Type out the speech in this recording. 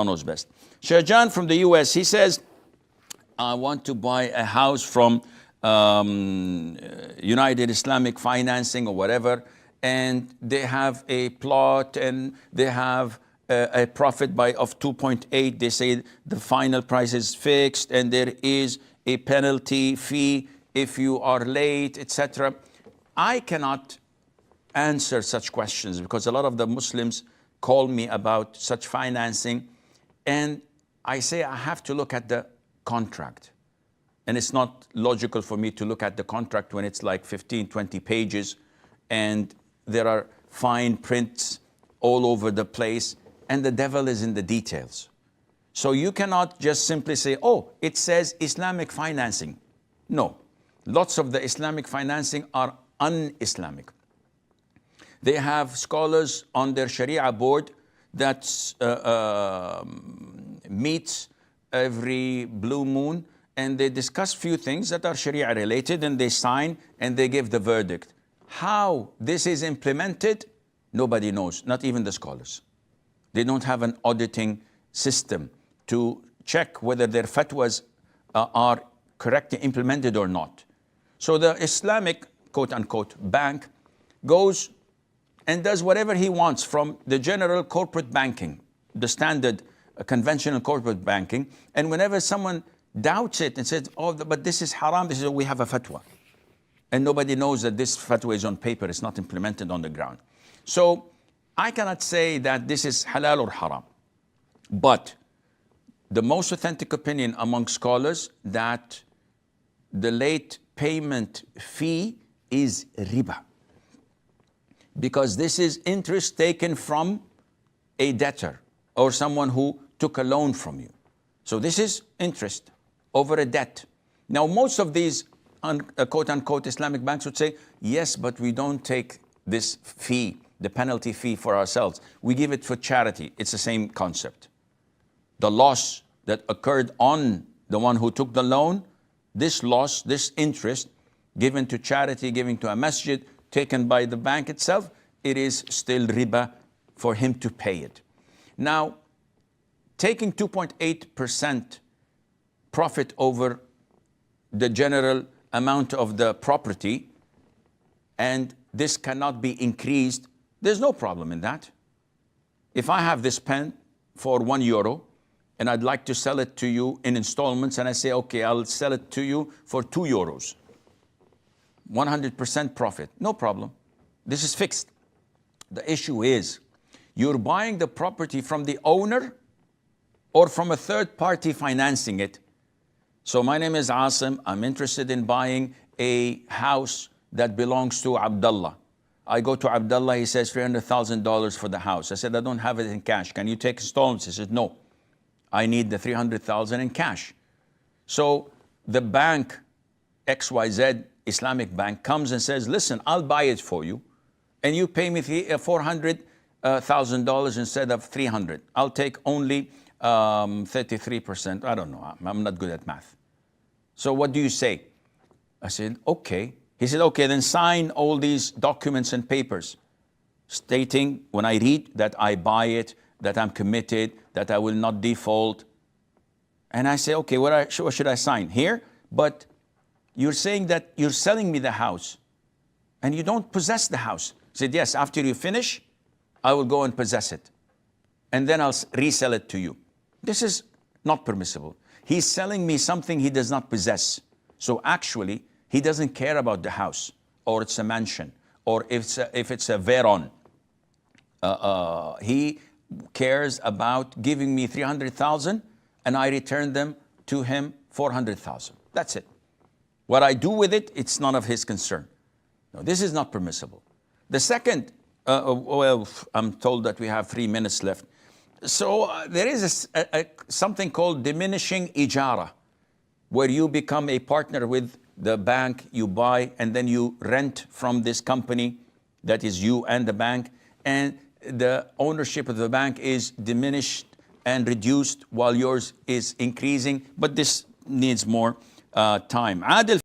knows best. Shahjan from the US, he says, I want to buy a house from United Islamic Financing or whatever, and they have a plot and they have a profit of 2.8. They say the final price is fixed and there is a penalty fee if you are late, etc. I cannot answer such questions because a lot of the Muslims call me about such financing, and I say I have to look at the contract. And it's not logical for me to look at the contract when it's like 15, 20 pages and there are fine prints all over the place and the devil is in the details. So you cannot just simply say, oh, it says Islamic financing. No, lots of the Islamic financing are un-Islamic. They have scholars on their Sharia board that meets every blue moon, and they discuss few things that are Sharia related, and they sign and they give the verdict. How this is implemented, nobody knows, not even the scholars. They don't have an auditing system to check whether their fatwas are correctly implemented or not. So the Islamic, quote unquote, bank goes and does whatever he wants from the general corporate banking, the standard conventional corporate banking. And whenever someone doubts it and says, oh, but this is haram, this is, we have a fatwa. And nobody knows that this fatwa is on paper, it's not implemented on the ground. So I cannot say that this is halal or haram. But the most authentic opinion among scholars that the late payment fee is riba, because this is interest taken from a debtor or someone who took a loan from you. So this is interest over a debt. Now, most of these quote-unquote Islamic banks would say, yes, but we don't take this fee, the penalty fee, for ourselves. We give it for charity. It's the same concept. The loss that occurred on the one who took the loan, this loss, this interest, given to charity, given to a masjid, taken by the bank itself, it is still riba for him to pay it. Now, taking 2.8% profit over the general amount of the property, and this cannot be increased, there's no problem in that. If I have this pen for €1 and I'd like to sell it to you in installments, and I say, okay, I'll sell it to you for €2, 100% profit, no problem. This is fixed. The issue is, you're buying the property from the owner or from a third party financing it. So my name is Asim. I'm interested in buying a house that belongs to Abdullah. I go to Abdullah, he says $300,000 for the house. I said, I don't have it in cash. Can you take installments? He said, no, I need the $300,000 in cash. So the bank, XYZ Islamic bank, comes and says, listen, I'll buy it for you, and you pay me $400,000 instead of $300,000. I'll take only 33%. I don't know. I'm not good at math. So what do you say? I said, okay. He said, okay, then sign all these documents and papers stating, when I read, that I buy it, that I'm committed, that I will not default. And I say, okay, what should I sign? Here? But you're saying that you're selling me the house and you don't possess the house. He said, yes, after you finish, I will go and possess it, and then I'll resell it to you. This is not permissible. He's selling me something he does not possess. So actually, he doesn't care about the house, or it's a mansion, or if it's a Veron. He cares about giving me $300,000 and I return them to him $400,000. That's it. What I do with it, it's none of his concern. No, this is not permissible. The second, well, I'm told that we have 3 minutes left. So there is something called diminishing ijara, where you become a partner with the bank, you buy, and then you rent from this company that is you and the bank, and the ownership of the bank is diminished and reduced while yours is increasing, but this needs more time. Adil